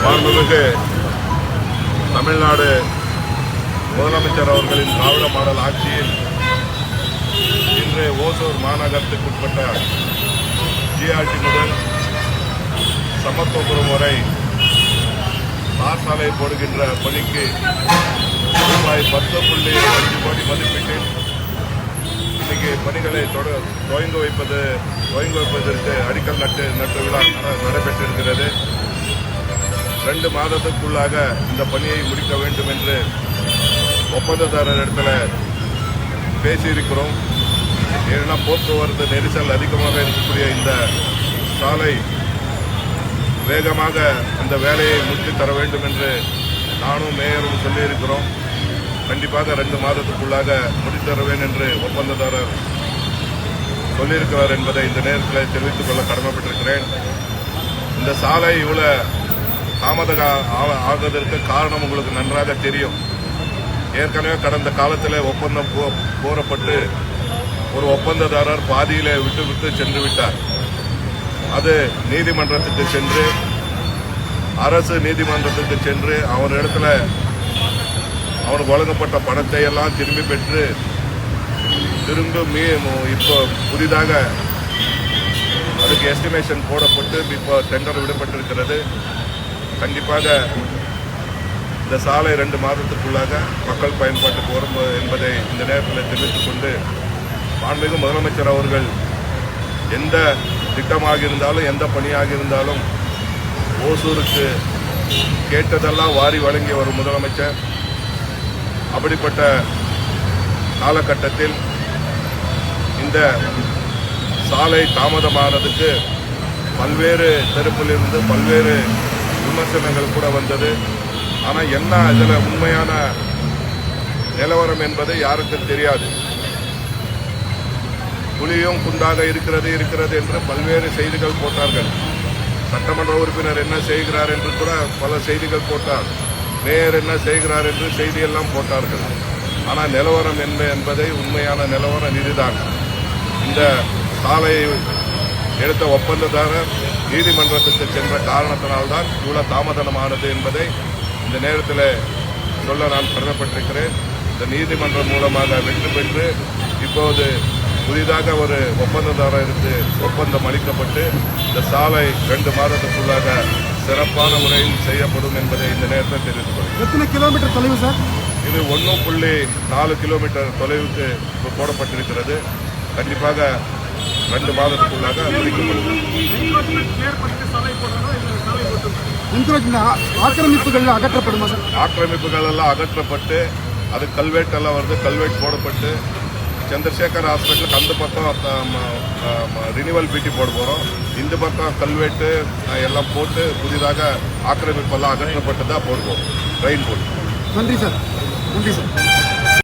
மாண்புமிகு தமிழ்நாடு முதலமைச்சர் அவர்களின் திராவிட மாடல் ஆட்சியில் இன்று ஓசூர் மாநகரத்துக்குட்பட்ட ஜிஆர்டி முதல் சமத்துவபுரம் வரை தார் சாலை போடுகின்ற பணிக்கு ரூபாய் 10.5 கோடி மதிப்பீட்டில் இன்னைக்கு பணிகளை துவங்கி வைப்பதற்கு அடிக்கல் நட்டு விழா நடைபெற்றிருக்கிறது. 2 மாதத்துக்குள்ளாக இந்த பணியை முடிக்க வேண்டும் என்று ஒப்பந்ததாரர் இடத்துல பேசியிருக்கிறோம். ஏன்னா போக்குவரத்து நெரிசல் அதிகமாக இருக்கக்கூடிய இந்த சாலை வேகமாக அந்த வேலையை முடித்து தர வேண்டும் என்று நானும் மேயரும் சொல்லியிருக்கிறோம். கண்டிப்பாக 2 மாதத்துக்குள்ளாக முடித்தருவேன் என்று ஒப்பந்ததாரர் சொல்லியிருக்கிறார் என்பதை இந்த நேரத்தில் தெரிவித்துக் கொள்ள கடமைப்பட்டிருக்கிறேன். இந்த சாலை இவ்வளவு தாமதம் ஆகுவதற்கு காரணம் உங்களுக்கு நன்றாக தெரியும். ஏற்கனவே கடந்த காலத்தில் ஒப்பந்தம் கோரப்பட்டு ஒரு ஒப்பந்ததாரர் பாதியிலே விட்டு சென்று விட்டார். அது நீதிமன்றத்துக்கு சென்று அரசு நீதிமன்றத்துக்கு சென்று அவனிடத்துல அவனுக்கு வழங்கப்பட்ட பணத்தை எல்லாம் திரும்பி பெற்று இப்போ புதிதாக அதுக்கு எஸ்டிமேஷன் போடப்பட்டு இப்போ டெண்டர் விடப்பட்டிருக்கிறது. கண்டிப்பாக இந்த சாலை 2 மாதத்துக்குள்ளாக மக்கள் பயன்பாட்டுக்கு வரும் என்பதை இந்த நேரத்தில் தெரிவித்துக் கொண்டு மாண்புமிகு முதலமைச்சர் அவர்கள் எந்த திட்டமாக இருந்தாலும் எந்த பணியாக இருந்தாலும் ஓசூருக்கு கேட்டதெல்லாம் வாரி வழங்கி வரும் முதலமைச்சர். அப்படிப்பட்ட காலகட்டத்தில் இந்த சாலை தாமதமானதுக்கு பல்வேறு தரப்பிலிருந்து பல்வேறு விமர்சனங்கள் கூட வந்தது. ஆனால் என்ன இதில் உண்மையான நிலவரம் என்பது யாருக்கும் தெரியாது. புலியும் குண்டாக இருக்கிறது என்று பல்வேறு செய்திகள் போட்டார்கள். சட்டமன்ற உறுப்பினர் என்ன செய்கிறார் என்று கூட பல செய்திகள் போட்டார். மேயர் என்ன செய்கிறார் என்று செய்தியெல்லாம் போட்டார்கள். ஆனால் நிலவரம் என்ன என்பதை உண்மையான நிலவரம் இதுதான். இந்த சாலையை எடுத்த ஒப்பந்ததாரர் நீதிமன்றத்துக்கு சென்ற காரணத்தினால்தான் இவ்வளவு தாமதமானது என்பதை இந்த நேரத்தில் சொல்ல நான் கடமைப்பட்டிருக்கிறேன். இந்த நீதிமன்றம் மூலமாக வெற்றி பெற்று இப்போது புதிதாக ஒரு ஒப்பந்ததாரருக்கு ஒப்பந்தம் அளிக்கப்பட்டு இந்த சாலை 2 மாதத்துக்குள்ளாக சிறப்பான முறையில் செய்யப்படும் என்பதை இந்த நேரத்தில் தெரிவித்துக் கொள்கிறேன். எத்தனை கிலோமீட்டர் தொலைவு சார்? இது 1.4 கிலோமீட்டர் தொலைவுக்கு போடப்பட்டிருக்கிறது. கண்டிப்பாக 2 மாதத்துக்குள்ளாக முடிக்கப்படும். ஆக்கிரமிப்புகள் அகற்றப்படுமா சார்? ஆக்கிரமிப்புகள் எல்லாம் அகற்றப்பட்டு அது கல்வெட்டெல்லாம் வருது. கல்வெட் போடப்பட்டு சந்திரசேகர் ஹாஸ்பிட்டலுக்கு அந்த பக்கம் ரினிவல் பிடி போட போகிறோம். இந்த பக்கம் கல்வெட்டு எல்லாம் போட்டு புதிதாக ஆக்கிரமிப்பெல்லாம் அகற்றப்பட்டு தான் போடுவோம். ட்ரெயின் போட்டு. நன்றி சார்.